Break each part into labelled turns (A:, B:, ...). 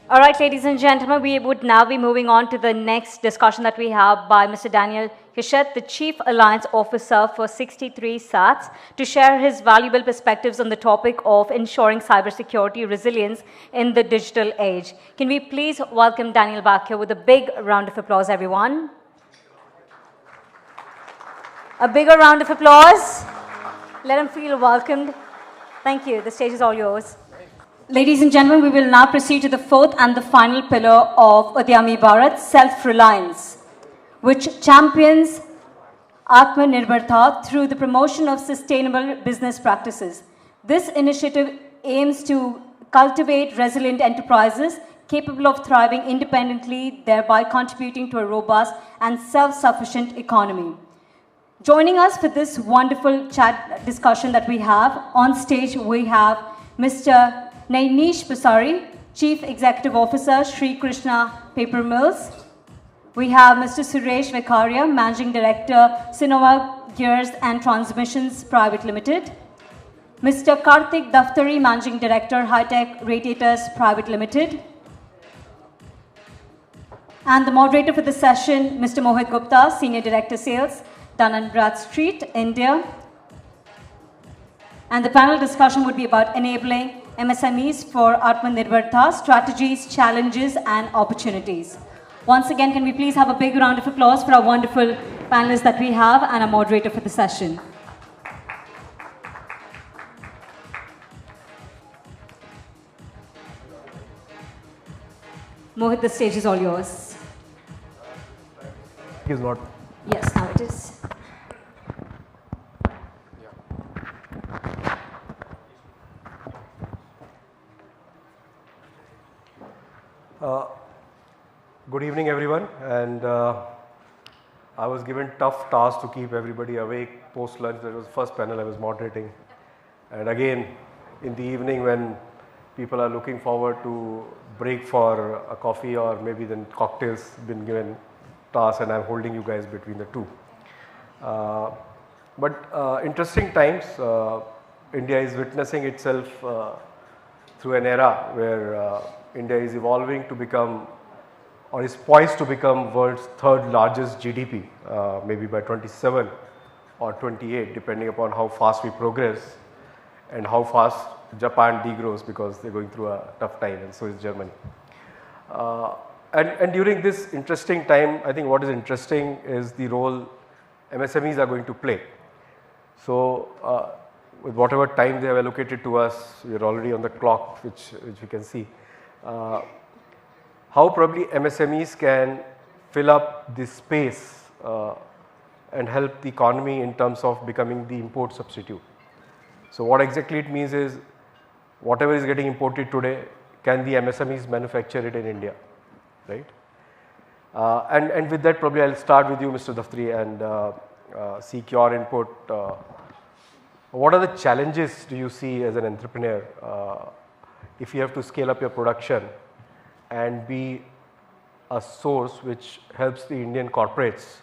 A: All right, ladies and gentlemen, we would now be moving on to the next discussion that we have by Mr. Daniel Hichet, the Chief Alliance Officer for 63 SATs, to share his valuable perspectives on the topic of ensuring cybersecurity resilience in the digital age. Can we please welcome Daniel back here with a big round of applause, everyone? A bigger round of applause. Let him feel welcomed. Thank you. The stage is all yours. Ladies and gentlemen, we will now proceed to the fourth and the final pillar of Atmanirbharta, self-reliance, which champions Atmanirbharta through the promotion of sustainable business practices. This initiative aims to cultivate resilient enterprises capable of thriving independently, thereby contributing to a robust and self-sufficient economy. Joining us for this wonderful chat discussion that we have, on stage we have Mr. Naynesh Pasari, Chief Executive Officer, Shree Krishna Paper Mills. We have Mr. Suresh Vekaria, Managing Director, Synnova Gears and Transmissions Private Limited. Mr. Kartik Daftari, Managing Director, High-Tech Radiators Private Limited. And the moderator for the session, Mr. Mohit Gupta, Senior Director Sales, Dun & Bradstreet, India. And the panel discussion would be about enabling MSMEs for Atmanirbharta, strategies, challenges, and opportunities. Once again, can we please have a big round of applause for our wonderful panelists that we have and a moderator for the session. Mohit, the stage is all yours.
B: Is not.
A: Yes, now it is.
B: Good evening, everyone. And I was given tough task to keep everybody awake post lunch. That was the first panel I was moderating. And again, in the evening when people are looking forward to break for a coffee or maybe then cocktails, been given task, and I'm holding you guys between the two. But interesting times. India is witnessing itself through an era where India is evolving to become, or is poised to become, world's third largest GDP, maybe by 27 or 28, depending upon how fast we progress and how fast Japan degrows, because they're going through a tough time, and so is Germany. And during this interesting time, I think what is interesting is the role MSMEs are going to play. So with whatever time they have allocated to us, we are already on the clock, which you can see. How probably MSMEs can fill up this space and help the economy in terms of becoming the import substitute. So what exactly it means is, whatever is getting imported today, can the MSMEs manufacture it in India, right? And with that, probably I'll start with you, Mr. Daftari, and seek your input. What are the challenges do you see as an entrepreneur if you have to scale up your production and be a source which helps the Indian corporates?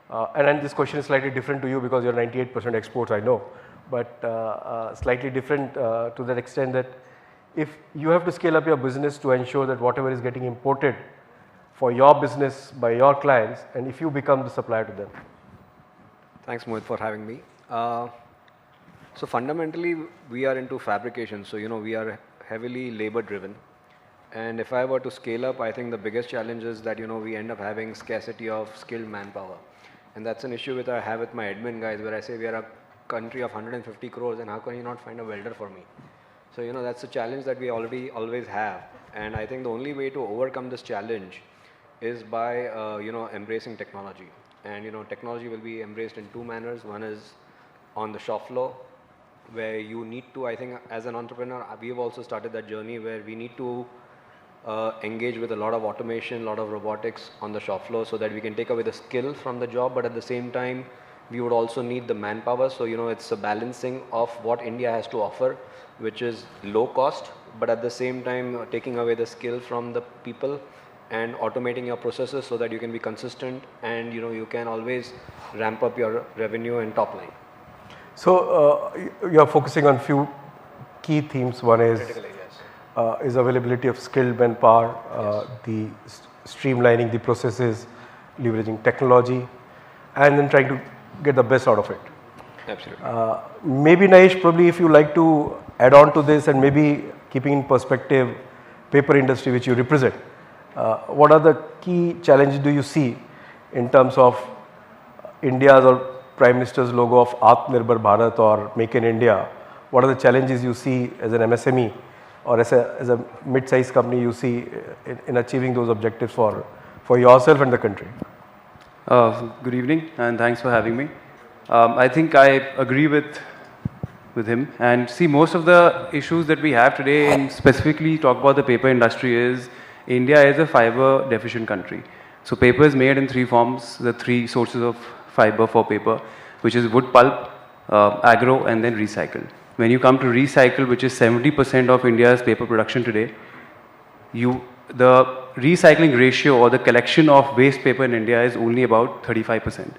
B: And then this question is slightly different to you because you're 98% exports, I know, but slightly different to that extent that if you have to scale up your business to ensure that whatever is getting imported for your business by your clients, and if you become the supplier to them.
C: Thanks, Mohit, for having me. So fundamentally, we are into fabrication. So, we are heavily labor driven. And if I were to scale up, I think the biggest challenge is that, we end up having scarcity of skilled manpower. And that's an issue which I have with my admin guys, where I say we are a country of 150 crores and how can you not find a welder for me? So, that's a challenge that we always have. And I think the only way to overcome this challenge is by, embracing technology. And, technology will be embraced in two manners. One is on the shop floor, where you need to, I think as an entrepreneur, we have also started that journey where we need to engage with a lot of automation, a lot of robotics on the shop floor so that we can take away the skill from the job, but at the same time, we would also need the manpower. So, it's a balancing of what India has to offer, which is low cost, but at the same time, taking away the skill from the people and automating your processes so that you can be consistent and, you can always ramp up your revenue and top line.
B: So you are focusing on few key themes. One is is availability of skilled manpower, the streamlining the processes, leveraging technology, and then trying to get the best out of it.
C: Absolutely.
B: Maybe Naynesh, probably if you like to add on to this and maybe keeping in perspective paper industry which you represent, what are the key challenges do you see in terms of India's or Prime Minister's logo of Atmanirbharta or Make in India? What are the challenges you see as an MSME or as a mid-sized company you see in achieving those objectives for yourself and the country?
D: Good evening and thanks for having me. I think I agree with him, and see, most of the issues that we have today, and specifically talk about the paper industry, is India is a fiber deficient country. So paper is made in three forms, the three sources of fiber for paper, which is wood pulp, agro, and then recycled. When you come to recycle, which is 70% of India's paper production today, the recycling ratio or the collection of waste paper in India is only about 35%.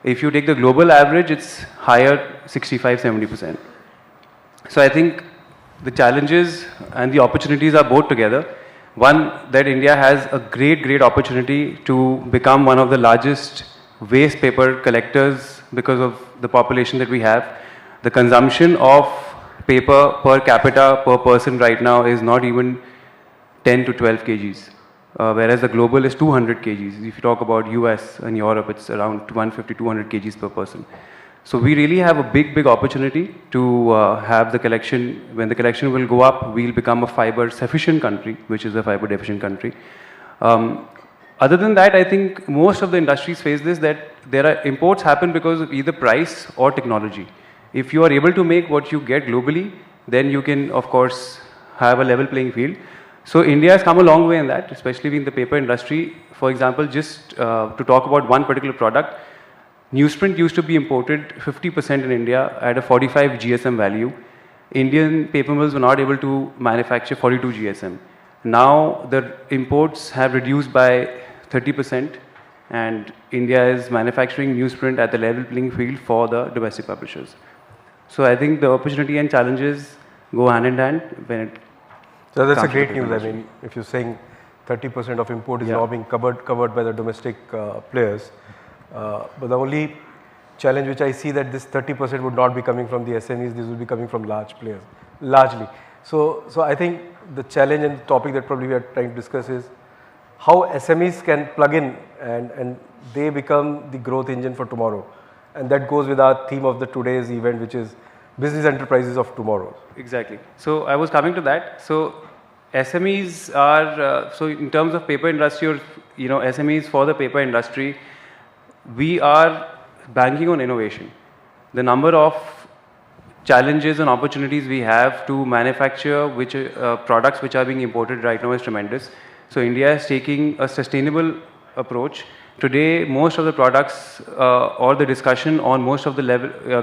D: If you take the global average, it's higher, 65-70%. So I think the challenges and the opportunities are both together. One, that India has a great opportunity to become one of the largest waste paper collectors because of the population that we have. The consumption of paper per capita per person right now is not even 10 to 12 kgs. Whereas the global is 200 kgs. If you talk about US and Europe, it's around 150, 200 kgs per person. So we really have a big opportunity to have the collection. When the collection will go up, we'll become a fiber sufficient country, which is a fiber deficient country. Other than that, I think most of the industries face this, that there are imports happen because of either price or technology. If you are able to make what you get globally, then you can, of course, have a level playing field. So India has come a long way in that, especially in the paper industry. For example, just to talk about one particular product, newsprint used to be imported 50% in India at a 45 GSM value. Indian paper mills were not able to manufacture 42 GSM. Now the imports have reduced by 30%, and India is manufacturing newsprint at the level playing field for the domestic publishers. So I think the opportunity and challenges go hand in hand when it
B: So that's a great news. I mean, if you're saying 30% of import is now being covered by the domestic players, but the only challenge which I see that this 30% would not be coming from the SMEs, this will be coming from large players, largely. So I think the challenge and the topic that probably we are trying to discuss is how SMEs can plug in and they become the growth engine for tomorrow. And that goes with our theme of the today's event, which is business enterprises of tomorrow.
D: Exactly. So I was coming to that. So SMEs are, so in terms of paper industry, or SMEs for the paper industry, we are banking on innovation. The number of challenges and opportunities we have to manufacture products which are being imported right now is tremendous. So India is taking a sustainable approach. Today, most of the products or the discussion on most of the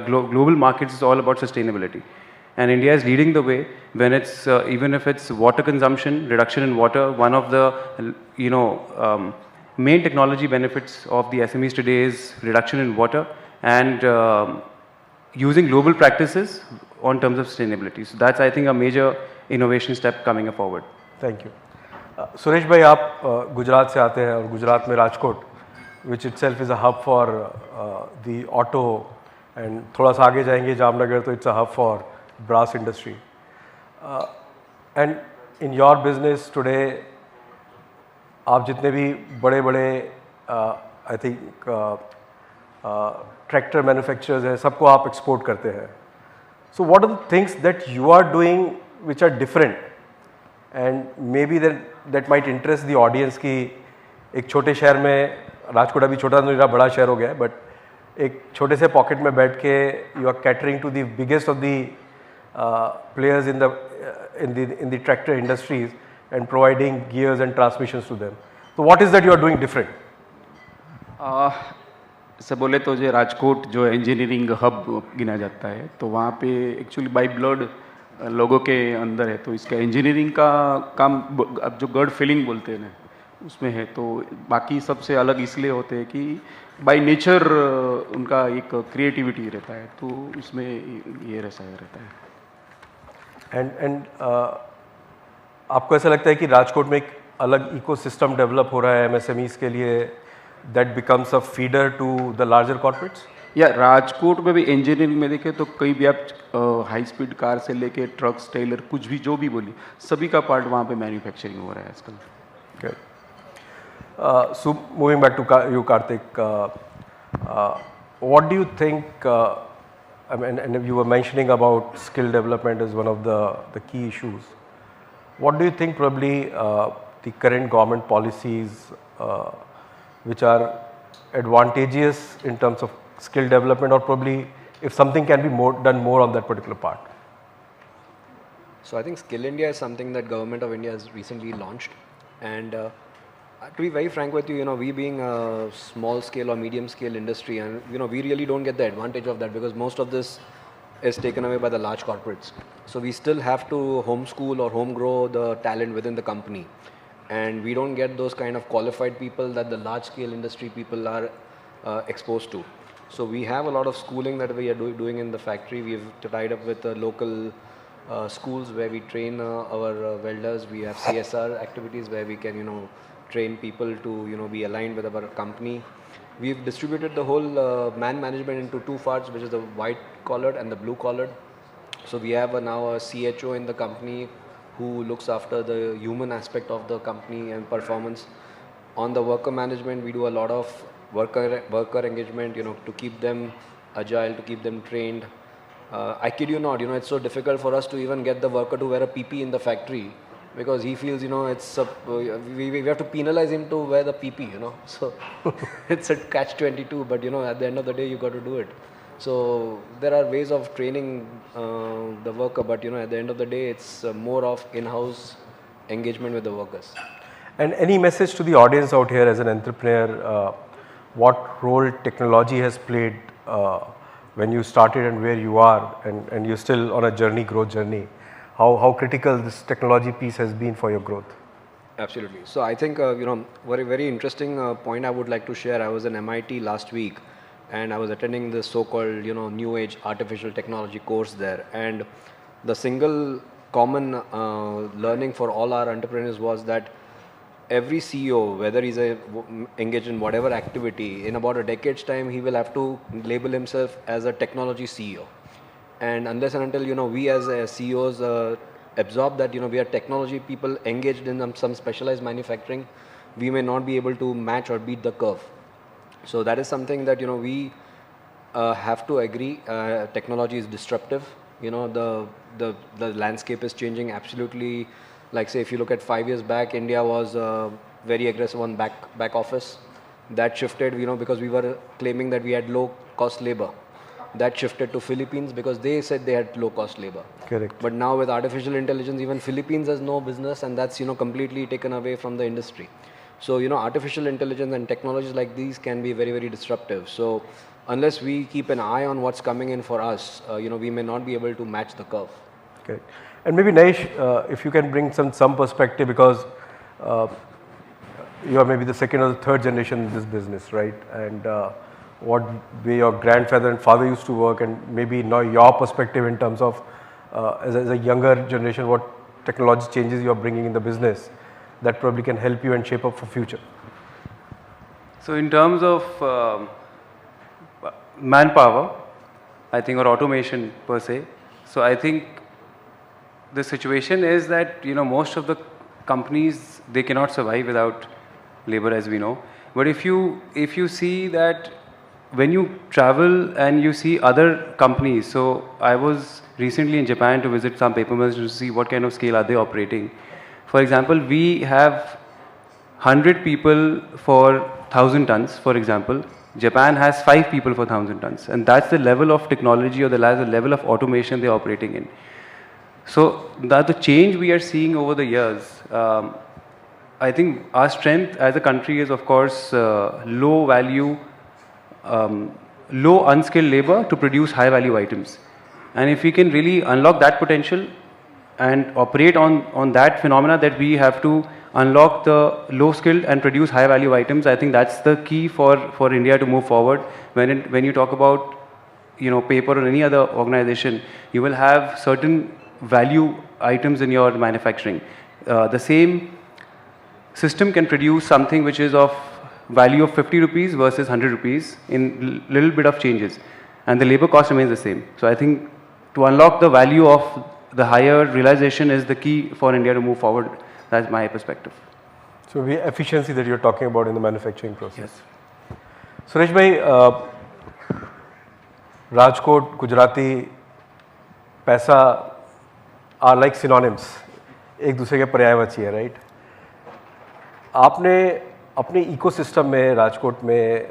D: global markets is all about sustainability. And India is leading the way when it's, even if it's water consumption, reduction in water, one of the, main technology benefits of the SMEs today is reduction in water and using global practices on terms of sustainability. So that's, I think, a major innovation step coming forward.
B: Thank you. Suresh भाई, आप गुजरात से आते हैं और गुजरात में Rajkot, which itself is a hub for the auto, and थोड़ा सा आगे जाएंगे जामनगर तो it's a hub for brass industry. And in your business today, आप जितने भी बड़े I think tractor manufacturers हैं, सबको आप export करते हैं. So what are the things that you are doing which are different, and maybe that might interest the audience कि एक छोटे शहर में, राजकोट अभी छोटा नहीं बड़ा शहर हो गया है, बट एक छोटे से पॉकेट में बैठ के you are catering to the biggest of the players in the tractor industries and providing gears and transmissions to them. तो what is that you are doing different?
E: से बोले तो जो राजकोट जो इंजीनियरिंग हब गिना जाता है, तो वहाँ पे एक्चुअली बाई ब्लड लोगों के अंदर है, तो इसका इंजीनियरिंग का काम अब जो गड फीलिंग बोलते हैं ना उसमें है. तो बाकी सबसे अलग इसलिए होते हैं कि बाय नेचर उनका एक क्रिएटिविटी रहता है, तो उसमें ये रहता है.
B: And आपको ऐसा लगता है कि राजकोट में एक अलग इकोसिस्टम डेवलप हो रहा है MSMEs के लिए that becomes a feeder to the larger corporates?
E: या राजकोट में भी इंजीनियरिंग में देखें तो कहीं भी आप हाई स्पीड कार से लेके ट्रक्स टेलर कुछ भी जो भी बोली सभी का पार्ट वहाँ पे मैन्युफैक्चरिंग हो रहा है आजकल.
B: Okay. So moving back to you, Kartik, what do you think? I mean, and you were mentioning about skill development as one of the key issues. What do you think probably the current government policies which are advantageous in terms of skill development, or probably if something can be done more on that particular part?
C: So I think Skill India is something that Government of India has recently launched, and to be very frank with you, we being a small scale or medium scale industry, and we really don't get the advantage of that because most of this is taken away by the large corporates. So we still have to homeschool or home grow the talent within the company, and we don't get those kind of qualified people that the large scale industry people are exposed to. So we have a lot of schooling that we are doing in the factory. We've tied up with local schools where we train our welders. We have CSR activities where we can train people to be aligned with our company. We've distributed the whole man management into two parts, which is the white collared and the blue collared. So we have now a CHO in the company who looks after the human aspect of the company and performance. On the worker management, we do a lot of worker engagement, to keep them agile, to keep them trained. I kid you not, it's so difficult for us to even get the worker to wear a PP in the factory because he feels, it's we have to penalize him to wear the PP, So it's a catch-22, but at the end of the day, you got to do it. So there are ways of training the worker, but at the end of the day, it's more of in-house engagement with the workers.
B: And any message to the audience out here as an entrepreneur, what role technology has played when you started and where you are, and you're still on a growth journey, how critical this technology piece has been for your growth?
C: Absolutely. So I think, very, very interesting point I would like to share. I was in MIT last week and I was attending this so-called, new age artificial technology course there. And the single common learning for all our entrepreneurs was that every CEO, whether he's engaged in whatever activity, in about a decade's time, he will have to label himself as a technology CEO. And unless and until, we as CEOs absorb that, we are technology people engaged in some specialized manufacturing, we may not be able to match or beat the curve. So that is something that, we have to agree. Technology is disruptive. The landscape is changing absolutely. Like say, if you look at 5 years back, India was very aggressive on back office. That shifted, because we were claiming that we had low cost labor. That shifted to Philippines because they said they had low cost labor.
B: Correct.
C: But now with artificial intelligence, even Philippines has no business, and that's completely taken away from the industry. So artificial intelligence and technologies like these can be very, very disruptive. So unless we keep an eye on what's coming in for us, we may not be able to match the curve.
B: Okay. And maybe Naynesh, if you can bring some perspective, because you are maybe the second or the third generation in this business, right? And what way your grandfather and father used to work, and maybe now your perspective in terms of as a younger generation, what technology changes you are bringing in the business that probably can help you and shape up for future.
D: So in terms of manpower, I think, or automation per se, so I think the situation is that most of the companies, they cannot survive without labor, as we know. But if you see that when you travel and you see other companies, so I was recently in Japan to visit some paper mills to see what kind of scale are they operating. For example, we have 100 people for 1,000 tons, for example. Japan has 5 people for 1,000 tons, and that's the level of technology, or the level of automation they're operating in. So the change we are seeing over the years, I think our strength as a country is, of course, low value, low unskilled labor to produce high value items. And if we can really unlock that potential and operate on that phenomena, that we have to unlock the low skilled and produce high value items, I think that's the key for India to move forward. When you talk about paper or any other organization, you will have certain value items in your manufacturing. the same system can produce something which is of value of 50 rupees versus 100 rupees in little bit of changes, and the labor cost remains the same. So I think to unlock the value of the higher realization is the key for India to move forward. That's my perspective.
B: So the efficiency that you're talking about in the manufacturing process. Yes. Suresh bhai, Rajkot, Gujarati, paisa are like synonyms. एक दूसरे के पर्यायवाची है, right? आपने अपने ecosystem में राजकोट में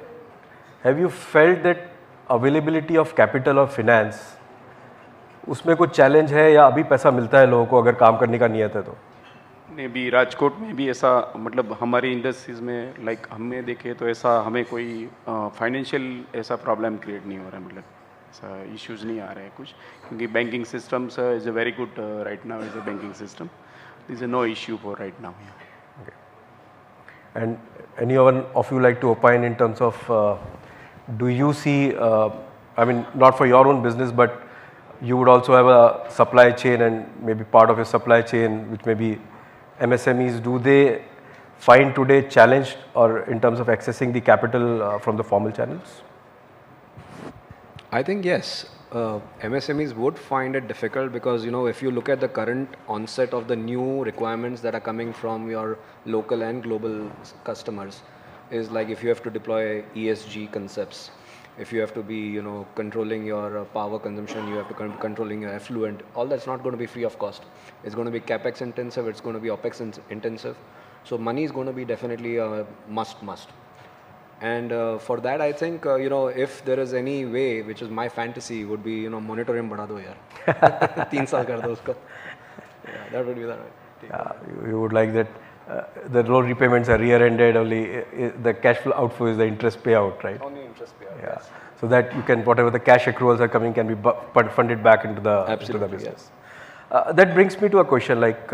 B: have you felt that availability of capital और फाइनेंस उसमें कुछ चैलेंज है या अभी पैसा मिलता है लोगों को अगर काम करने का नियत है तो?
E: नहीं, भी राजकोट में भी ऐसा मतलब हमारी इंडस्ट्रीज में लाइक हमने देखे तो ऐसा हमें कोई फाइनेंशियल ऐसा प्रॉब्लम क्रिएट नहीं हो रहा है, मतलब ऐसा इश्यूज नहीं आ रहे हैं कुछ, क्योंकि banking system is a very good right now is a banking system, this is no issue for right now.
B: And anyone of you like to opine in terms of do you see, I mean not for your own business but you would also have a supply chain and maybe part of your supply chain which may be MSMEs, do they find today challenged or in terms of accessing the capital from the formal channels?
C: I think yes. MSMEs would find it difficult because, you know, if you look at the current onset of the new requirements that are coming from your local and global customers, is like if you have to deploy ESG concepts, if you have to be, you know, controlling your power consumption, you have to controlling your effluent, all that's not going to be free of cost. It's going to be capex intensive, it's going to be opex intensive. So money is going to be definitely a must. And for that, I think, you know, if there is any way, which is my fantasy, would be, you know, monitoring बढ़ा दो यार, 3 साल कर दो उसको. Yeah, that would be that.
B: Yeah, you would like that. The loan repayments are rear-ended. Only the cash flow outflow is the interest payout, right?
C: Only interest payout.
B: Yeah.
C: Yes.
B: So that you can, whatever the cash accruals are coming, can be funded back into the business. Yes. That brings me to a question like,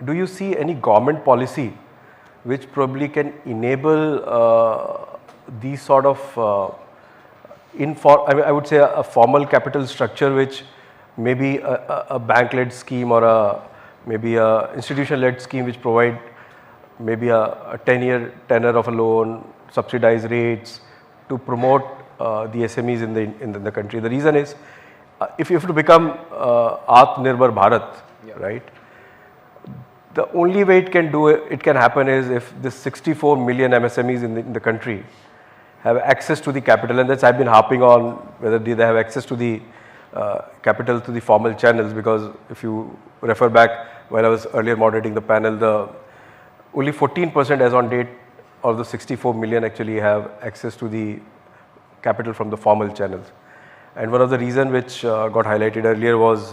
B: do you see any government policy which probably can enable these sort of I would say a formal capital structure which maybe a bank-led scheme or maybe a institution-led scheme which provide maybe a 10-year tenor of a loan, subsidized rates to promote the SMEs in the country. The reason is if you have to become Atmanirbharta, right? The only way it can happen is if this 64 million MSMEs in the country have access to the capital, and that's I've been harping on whether they have access to the capital through the formal channels, because if you refer back while I was earlier moderating the panel, only 14% as on date of the 64 million actually have access to the capital from the formal channels. And one of the reasons which got highlighted earlier was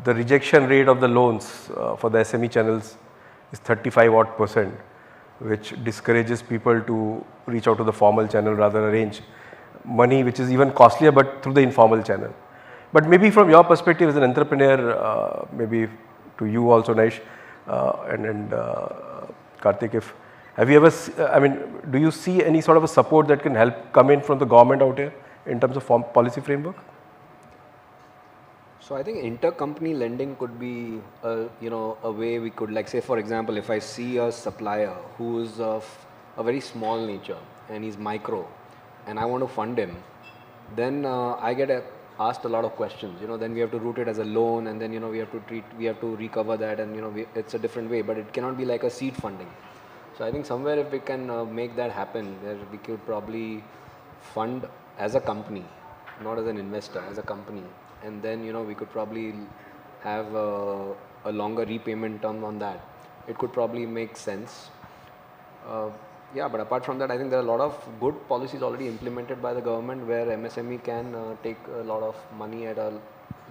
B: the rejection rate of the loans for the SME channels is 35%, which discourages people to reach out to the formal channel, rather arrange money which is even costlier but through the informal channel. But maybe from your perspective as an entrepreneur, maybe to you also Naynesh and Kartik, have you ever, do you see any sort of a support that can help come in from the government out here in terms of policy framework?
C: So I think intercompany lending could be, a way we could, like, say for example, if I see a supplier who is of a very small nature and he's micro, and I want to fund him, then I get asked a lot of questions. Then we have to route it as a loan, and then we have to recover that, and it's a different way. But it cannot be like a seed funding. So I think somewhere if we can make that happen, where we could probably fund as a company, not as an investor, as a company. And then we could probably have a longer repayment term on that. It could probably make sense. But apart from that, I think there are a lot of good policies already implemented by the government where MSME can take a lot of money at a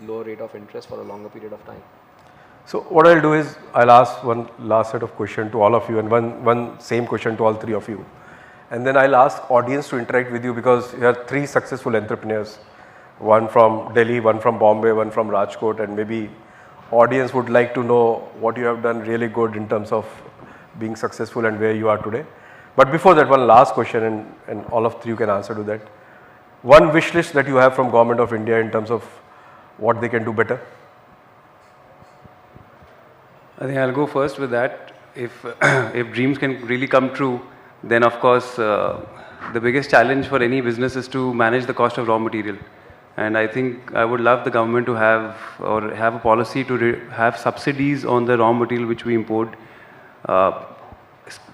C: low rate of interest for a longer period of time.
B: So what I'll do is I'll ask one last set of questions to all of you, and one same question to all three of you. And then I'll ask audience to interact with you, because you are three successful entrepreneurs. One from Delhi, one from Bombay, one from Rajkot, and maybe audience would like to know what you have done really good in terms of being successful and where you are today. But before that, one last question, and all of three you can answer to that. One wish list that you have from Government of India in terms of what they can do better?
D: I think I'll go first with that. If if dreams can really come true, then of course the biggest challenge for any business is to manage the cost of raw material. And I think I would love the government to have a policy to have subsidies on the raw material which we import.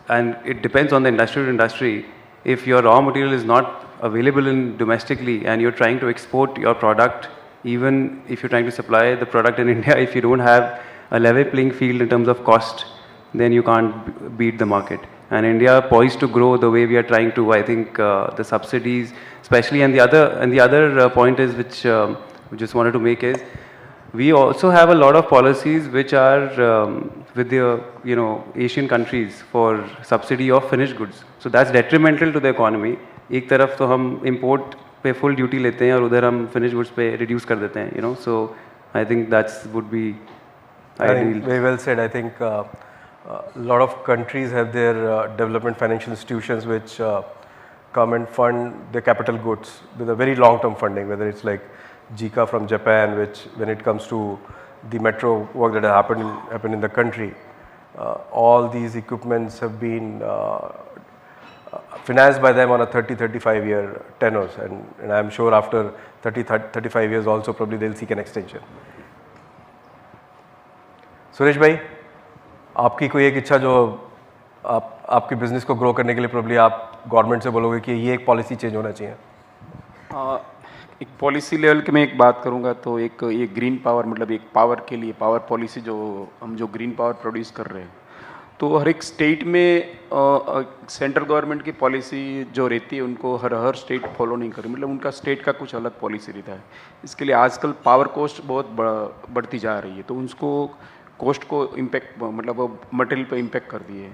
D: And it depends on the industry to industry. If your raw material is not available domestically and you're trying to export your product, even if you're trying to supply the product in India, if you don't have a level playing field in terms of cost, then you can't beat the market. And India poised to grow the way we are trying to. I think the subsidies, especially, and the other point is which we just wanted to make is we also have a lot of policies which are with the Asian countries for subsidy of finished goods. So that's detrimental to the economy. एक तरफ तो हम import पे full duty लेते हैं और उधर हम finished goods पे reduce कर देते हैं. So I think that's would be ideal.
B: Very well said. I think a lot of countries have their development financial institutions which come and fund the capital goods with a very long-term funding, whether it's like JICA from Japan, which when it comes to the metro work that has happened in the country, all these equipments have been financed by them on a 30-35 year tenors, and I'm sure after 30-35 years also probably they'll seek an extension. Suresh भाई, आपकी कोई एक इच्छा जो आपके business को grow करने के लिए प्रॉब्ली आप गवर्नमेंट से बोलोगे कि ये एक पॉलिसी चेंज होना चाहिए?
E: एक पॉलिसी लेवल के मैं एक बात करूंगा तो एक ये ग्रीन पावर, मतलब एक पावर के लिए पावर पॉलिसी जो हम जो ग्रीन पावर प्रोड्यूस कर रहे हैं, तो हर एक स्टेट में सेंट्रल गवर्नमेंट की पॉलिसी जो रहती है उनको हर स्टेट फॉलो नहीं करे, मतलब उनका स्टेट का कुछ अलग पॉलिसी रहता है. इसके लिए आजकल पावर कॉस्ट बहुत बढ़ती जा रही है, तो उसको कॉस्ट को इम्पैक्ट, मतलब मटेरियल पे इम्पैक्ट कर दिए,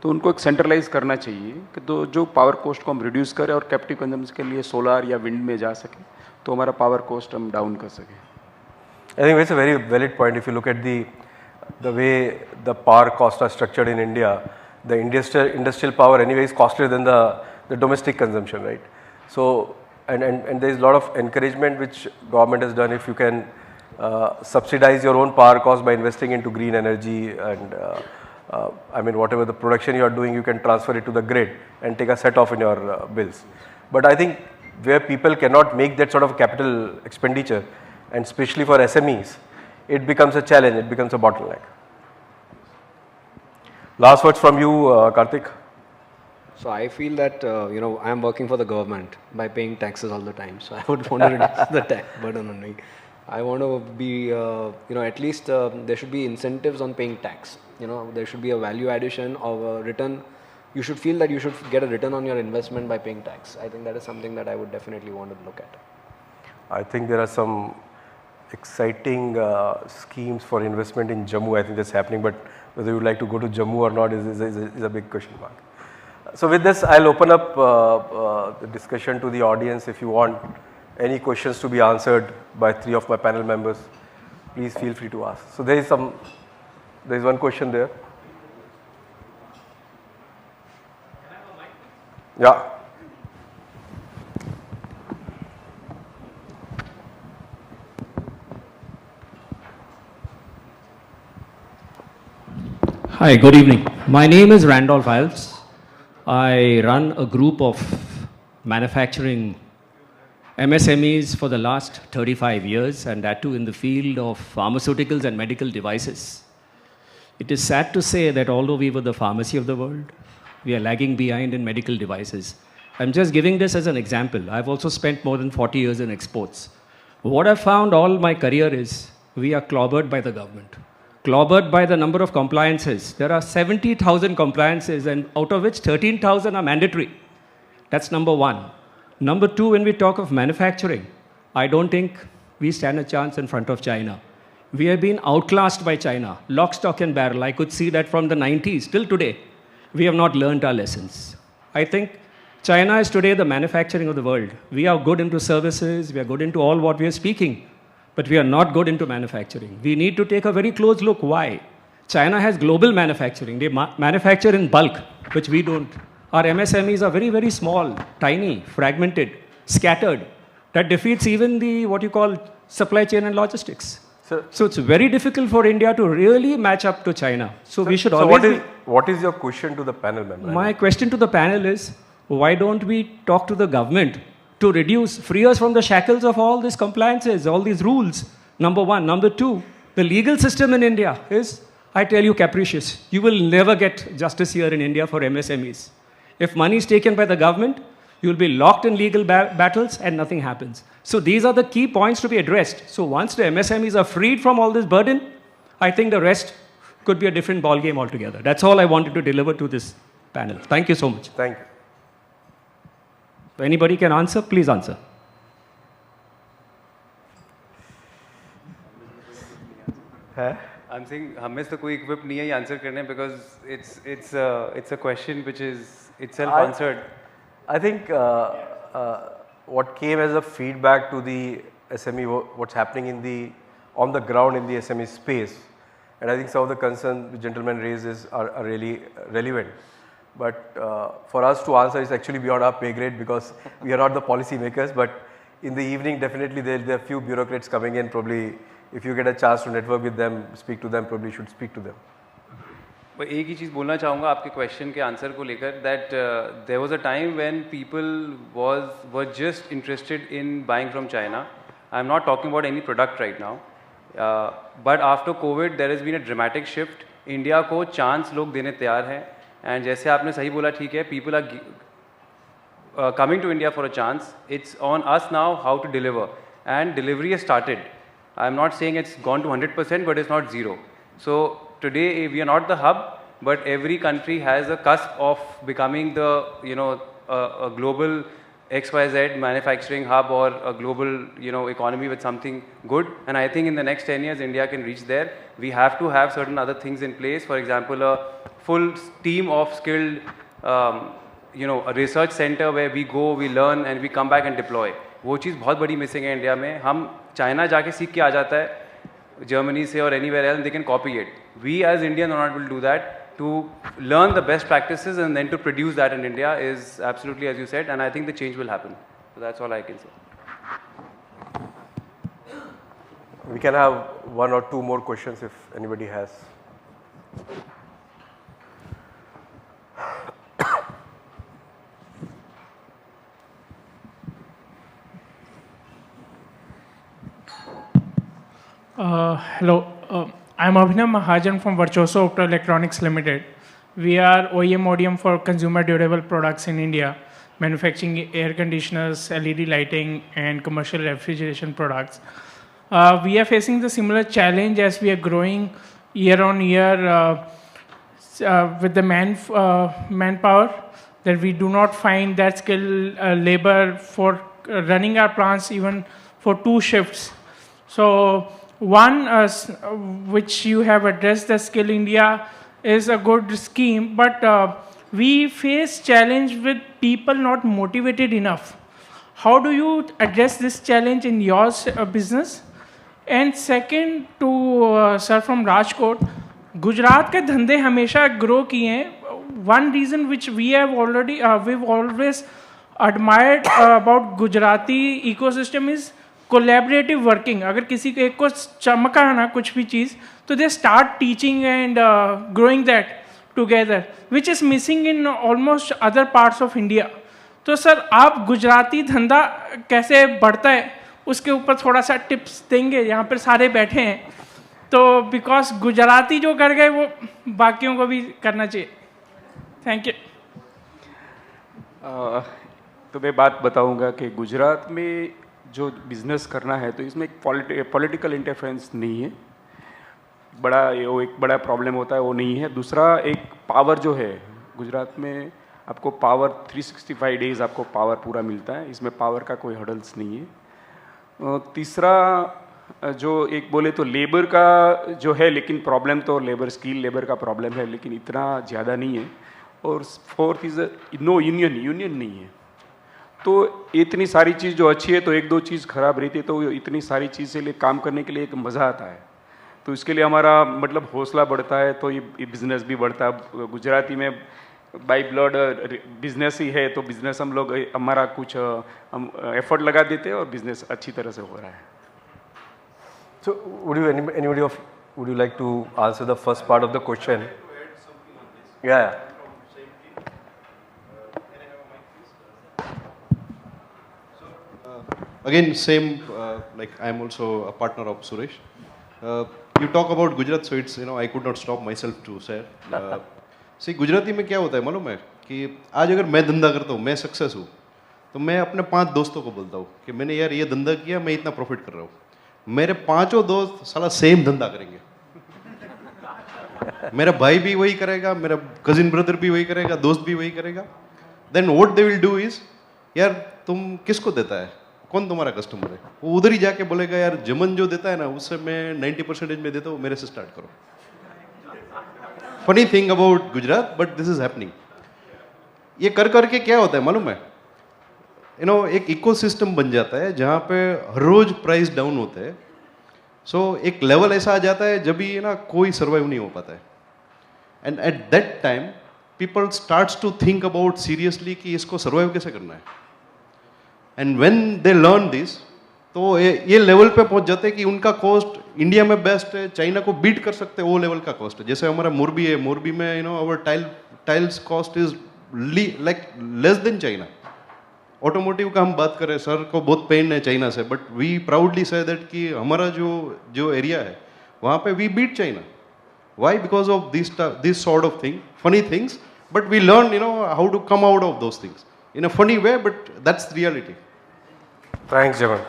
E: तो उनको एक सेंट्रलाइज करना चाहिए कि तो जो पावर कॉस्ट को हम रिड्यूस करें और कैप्टिव कंजम्पशन के लिए सोलर या विंड में जा सके तो हमारा पावर कॉस्ट हम डाउन कर सकें.
B: I think it's a very valid point. If you look at the way the power costs are structured in India, the industrial power anyway is costlier than the domestic consumption, right? So and there is a lot of encouragement which government has done. If you can subsidize your own power cost by investing into green energy, and I mean whatever the production you are doing, you can transfer it to the grid and take a set off in your bills. But I think where people cannot make that sort of capital expenditure, and especially for SMEs, it becomes a challenge, it becomes a bottleneck. Last words from you, Kartik.
C: So I feel that I am working for the government by paying taxes all the time. So I would want to reduce the tax burden on me. I want to be at least there should be incentives on paying tax. There should be a value addition of a return. You should feel that you should get a return on your investment by paying tax. I think that is something that I would definitely want to look at.
B: I think there are some exciting schemes for investment in Jammu. I think that's happening, but whether you would like to go to Jammu or not is a big question mark. So with this, I'll open up the discussion to the audience. If you want any questions to be answered by 3 of my panel members, please feel free to ask. So there is one question there. Yeah.
F: Hi, good evening. My name is Randolph Alves. I run a group of manufacturing MSMEs for the last 35 years, and that too in the field of pharmaceuticals and medical devices. It is sad to say that although we were the pharmacy of the world, we are lagging behind in medical devices. I'm just giving this as an example. I've also spent more than 40 years in exports. What I've found all my career is we are clobbered by the government, clobbered by the number of compliances. There are 70,000 compliances, and out of which 13,000 are mandatory. That's number one. Number two, when we talk of manufacturing, I don't think we stand a chance in front of China. We have been outclassed by China, lock, stock and barrel. I could see that from the 90s till today. We have not learned our lessons. I think China is today the manufacturing of the world. We are good into services, we are good into all what we are speaking, but we are not good into manufacturing. We need to take a very close look. Why? China has global manufacturing. They manufacture in bulk, which we don't. Our MSMEs are very, very small, tiny, fragmented, scattered. That defeats even the, what you call, supply chain and logistics. So it's very difficult for India to really match up to China. So we should
B: so
F: always.
B: what is your question to the panel member?
F: My question to the panel is, why don't we talk to the government to free us from the shackles of all these compliances, all these rules? Number one. Number two, the legal system in India is, I tell you, capricious. You will never get justice here in India for MSMEs. If money is taken by the government, you will be locked in legal battles and nothing happens. So these are the key points to be addressed. So once the MSMEs are freed from all this burden, I think the rest could be a different ballgame altogether. That's all I wanted to deliver to this panel. Thank you so much.
B: Thank you.
F: If anybody can answer, please answer.
D: I'm saying हमें तो कोई equipped नहीं है ये answer करने because it's a question which is itself answered.
B: I think what came as a feedback to the SME, what's happening on the ground in the SME space, and I think some of the concerns the gentleman raises are really relevant. But for us to answer is actually beyond our pay grade because we are not the policy makers. But in the evening, definitely there are a few bureaucrats coming in. Probably, if you get a chance to network with them, speak to them, probably should speak to them.
D: मैं एक ही चीज़ बोलना चाहूँगा आपके question के answer को लेकर that there was a time when people were just interested in buying from China. I am not talking about any product right now, but after COVID there has been a dramatic shift. India को chance लोग देने तैयार हैं and जैसे आपने सही बोला, ठीक है, people are coming to India for a chance. It's on us now how to deliver and delivery has started. I am not saying it's gone to 100%, but it's not zero. So today we are not the hub, but every country has a cusp of becoming the a global XYZ manufacturing hub or a global economy with something good. And I think in the next 10 years India can reach there. We have to have certain other things in place. For example, a full team of skilled a research center where we go, we learn and we come back and deploy. वो चीज़ बहुत बड़ी missing है India में. हम China जाके सीख के आ जाता है Germany say or anywhere else, they can copy it. We as Indians are not able to do that. To learn the best practices and then to produce that in India is absolutely, as you said, and I think the change will happen. So that's all I can say.
B: We can have one or two more questions if anybody has.
G: Hello, I'm Abhinav Mahajan from Virtuoso Optoelectronics Limited. We are OEM ODM for consumer durable products in India, manufacturing air conditioners, LED lighting, and commercial refrigeration products. We are facing the similar challenge as we are growing year on year with the manpower, that we do not find that skilled labor for running our plants even for 2 shifts. So one, which you have addressed, the Skill India is a good scheme, but we face challenge with people not motivated enough. How do you address this challenge in your business? And second, to sir from Rajkot, Gujarat के धंधे हमेशा grow किए हैं. One reason which we have already, we've always admired about Gujarati ecosystem is collaborative working. अगर किसी को एक को चमका ना कुछ भी चीज़, तो they start teaching and growing that together, which is missing in almost other parts of India. तो सर, आप गुजराती धंधा कैसे बढ़ता है उसके ऊपर थोड़ा सा टिप्स देंगे? यहाँ पर सारे बैठे हैं, तो बिकॉज गुजराती जो कर गए वो बाकियों को भी करना चाहिए. Thank you.
E: तो मैं बात बताऊंगा कि गुजरात में जो बिज़नेस करना है तो इसमें एक पॉलिटिकल इंटरफेरेंस नहीं है. वो एक बड़ा प्रॉब्लम होता है, वो नहीं है. दूसरा, एक पावर जो है गुजरात में, आपको पावर 365 डेज आपको पावर पूरा मिलता है. इसमें पावर का कोई हर्डल्स नहीं है. तीसरा, जो एक बोले तो लेबर का जो है, लेकिन प्रॉब्लम तो स्किल लेबर का प्रॉब्लम है, लेकिन इतना ज़्यादा नहीं है. और फोर्थ इज़ नो यूनियन नहीं है. तो इतनी सारी चीज़ जो अच्छी है तो 1-2 चीज़ खराब रहती है, तो इतनी सारी चीज़ से लिए काम करने के लिए एक मज़ा आता है. तो इसके लिए हमारा मतलब हौसला बढ़ता है, तो ये बिज़नेस भी बढ़ता है. गुजराती में बाई ब्लड बिज़नेस ही है, तो बिज़नेस हम लोग हमारा कुछ हम एफर्ट लगा देते हैं और बिज़नेस अच्छी तरह से हो रहा है.
B: So would you like to answer the first part of the question? Yeah.
H: Again, same, like I am also a partner of Suresh. You talk about Gujarat, so it's, I could not stop myself to say. See, Gujarati में क्या होता है मालूम है कि आज अगर मैं धंधा करता हूँ, मैं सक्सेस हूँ, तो मैं अपने 5 दोस्तों को बोलता हूँ कि मैंने यार ये धंधा किया, मैं इतना प्रॉफिट कर रहा हूँ. मेरे 5 दोस्त साला सेम धंधा करेंगे. मेरा भाई भी वही करेगा, मेरा कजिन ब्रदर भी वही करेगा, दोस्त भी वही करेगा. Then what they will do is, यार तुम किसको देता है, कौन तुम्हारा कस्टमर है, वो उधर ही जाके बोलेगा यार जमन जो देता है ना उससे मैं 90% में देता हूँ, मेरे से स्टार्ट करो. Funny thing about Gujarat, but this is happening. ये कर करके क्या होता है मालूम है, एक इकोसिस्टम बन जाता है जहाँ पे हर रोज प्राइस डाउन होते हैं. सो एक लेवल ऐसा आ जाता है जब भी कोई सर्वाइव नहीं हो पाता है. And at that time people starts to think about seriously कि इसको सर्वाइव कैसे करना है. एंड व्हेन दे लर्न दिस, तो ये लेवल पे पहुंच जाते हैं कि उनका कॉस्ट इंडिया में बेस्ट है, चाइना को बीट कर सकते हैं वो लेवल का कॉस्ट है. जैसे हमारा मोरबी है, मोरबी में our tiles cost is like less than China. Automotive का हम बात करें, सर को बहुत पेन है चाइना से, but we proudly say that कि हमारा जो एरिया है वहाँ पे we beat China. Why? Because of this sort of thing, funny things, but we learn how to come out of those things in a funny way, but that's the reality.
B: Thanks, Jagan.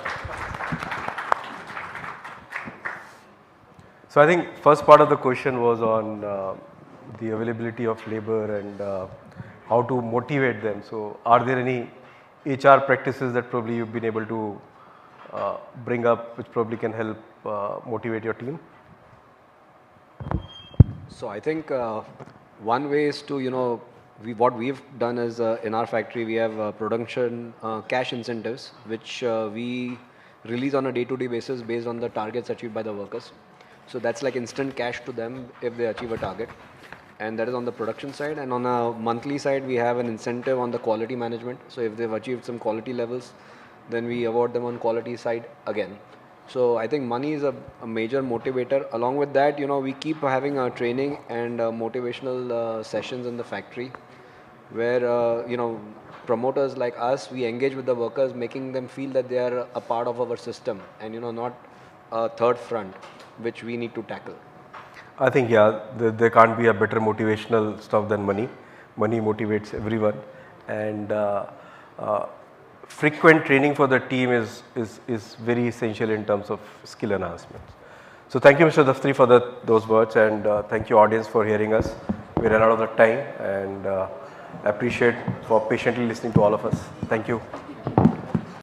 B: So I think first part of the question was on the availability of labor and how to motivate them. So are there any HR practices that probably you've been able to bring up which probably can help motivate your team?
C: So I think one way is to, what we've done is in our factory we have production cash incentives which we release on a day-to-day basis based on the targets achieved by the workers. So that's like instant cash to them if they achieve a target, and that is on the production side. And on a monthly side we have an incentive on the quality management. So if they've achieved some quality levels, then we award them on quality side again. So I think money is a major motivator. Along with that, we keep having training and motivational sessions in the factory where, promoters like us, we engage with the workers, making them feel that they are a part of our system and, not a third front, which we need to tackle.
B: I think, yeah, there can't be a better motivational stuff than money. Money motivates everyone, and frequent training for the team is very essential in terms of skill enhancement. So thank you, Mr. Daftari, for those words, and thank you audience for hearing us. We ran out of the time, and I appreciate for patiently listening to all of us. Thank you.